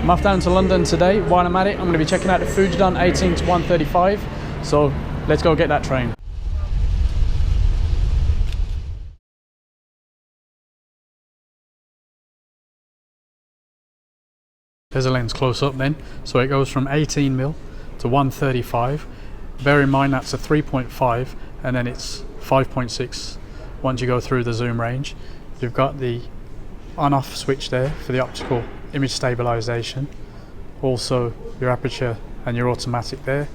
I'm off down to London today. While I'm at it, I'm going to be checking out the Fujifilm 18-135. So let's go get that train. There's a lens close up then. So it goes from 18mm to 135. Bear in mind that's a 3.5 and then it's 5.6 once you go through the zoom range. You've got the on-off switch there for the optical image stabilization. Also your aperture and your automatic there.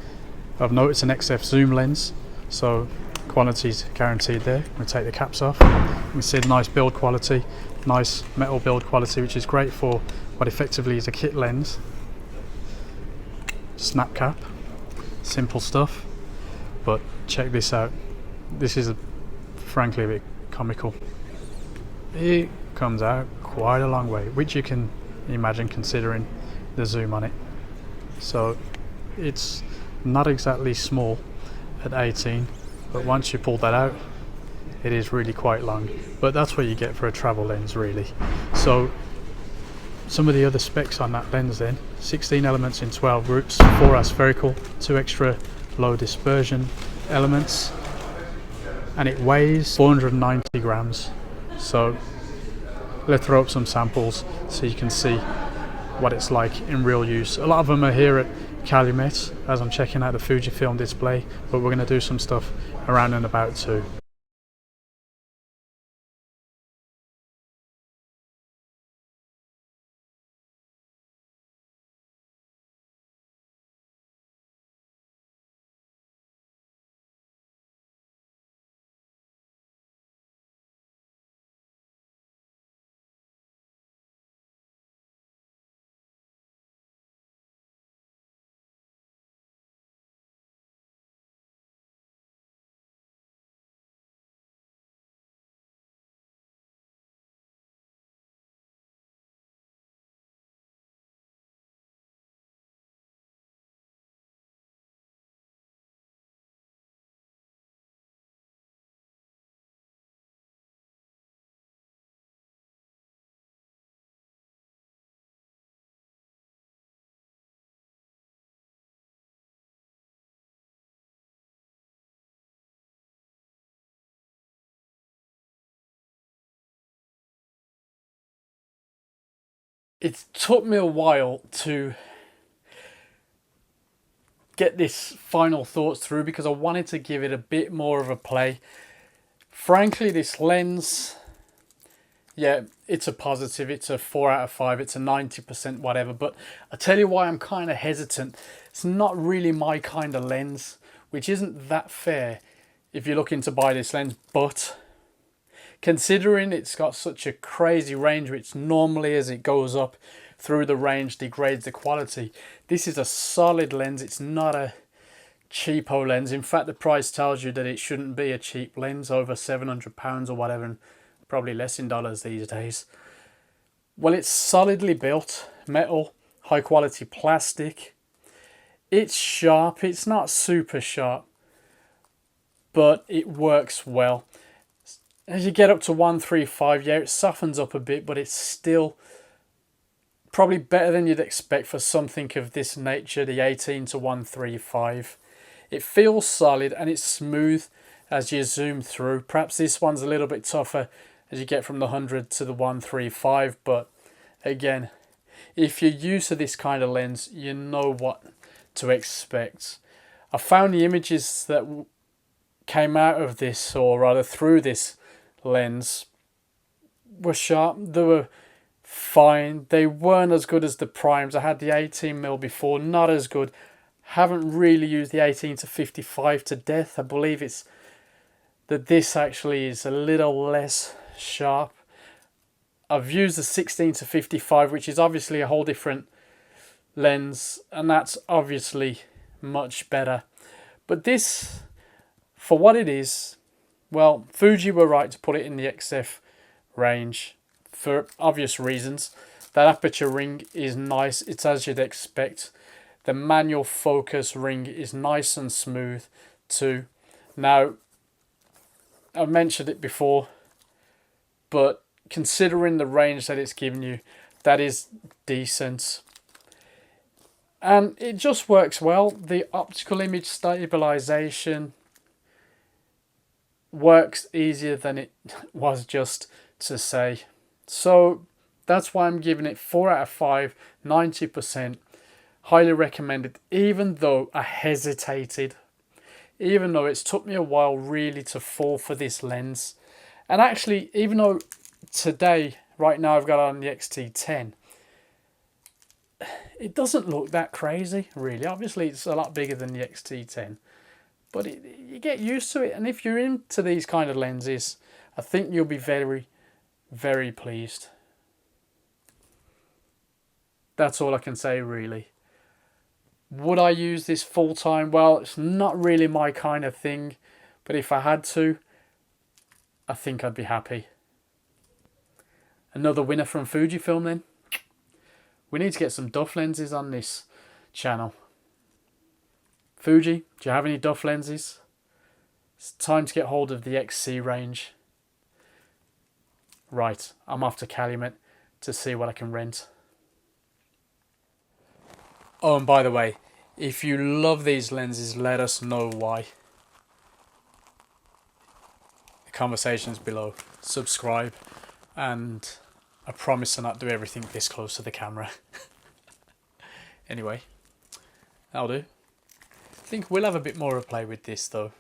Of note, it's an XF zoom lens, so quality's guaranteed there. I'm going to take the caps off. You can see the nice build quality, nice metal build quality, which is great for what effectively is a kit lens. Snap cap, simple stuff, but check this out. This is frankly a bit comical. It comes out quite a long way, which you can imagine considering the zoom on it. So it's not exactly small at 18, but once you pull that out, it is really quite long. But that's what you get for a travel lens, really. So some of the other specs on that lens then: 16 elements in 12 groups, 4 aspherical, 2 extra low dispersion elements, and it weighs 490 grams. So let's throw up some samples so you can see what it's like in real use. A lot of them are here at Calumet as I'm checking out the Fujifilm display, but we're going to do some stuff around and about too. It took me a while to get this final thoughts through because I wanted to give it a bit more of a play. Frankly, this lens, yeah, it's a positive. It's a 4 out of 5. It's a 90% whatever. But I tell you why I'm kind of hesitant. It's not really my kind of lens, which isn't that fair if you're looking to buy this lens. But considering it's got such a crazy range, which normally as it goes up through the range degrades the quality, this is a solid lens. It's not a cheapo lens. In fact, the price tells you that it shouldn't be a cheap lens, over £700 or whatever, and probably less in dollars these days. Well, it's solidly built, metal, high quality plastic. It's sharp. It's not super sharp, but it works well. As you get up to 135, yeah, it softens up a bit, but it's still probably better than you'd expect for something of this nature, the 18-135. It feels solid and it's smooth as you zoom through. Perhaps this one's a little bit tougher as you get from the 100 to the 135, but again, if you're used to this kind of lens, you know what to expect. I found the images that came out of this, or rather through this lens, were sharp. They were fine. They weren't as good as the primes. I had the 18mm before, not as good. Haven't really used the 18-55 to death. I believe it's that this actually is a little less sharp. I've used the 16-55, which is obviously a whole different lens, and that's obviously much better. But this, for what it is, well, Fuji were right to put it in the XF range for obvious reasons. That aperture ring is nice. It's as you'd expect. The manual focus ring is nice and smooth too. Now, I've mentioned it before, but considering the range that it's given you, that is decent. And it just works well. The optical image stabilization works easier than it was just to say. So that's why I'm giving it 4 out of 5, 90%. Highly recommended, even though I hesitated. Even though it's took me a while really to fall for this lens. And actually, even though today, right now, I've got on the XT10, it doesn't look that crazy, really. Obviously, it's a lot bigger than the XT10. But you get used to it. And if you're into these kind of lenses, I think you'll be very, very pleased. That's all I can say, really. Would I use this full time? Well, it's not really my kind of thing. But if I had to, I think I'd be happy. Another winner from Fujifilm then. We need to get some duff lenses on this channel. Fuji, do you have any duff lenses? It's time to get hold of the XC range. Right, I'm off to Calumet to see what I can rent. Oh, and by the way, if you love these lenses, let us know why. The conversation's below. Subscribe, and I promise to not do everything this close to the camera. Anyway, that'll do. I think we'll have a bit more of a play with this though.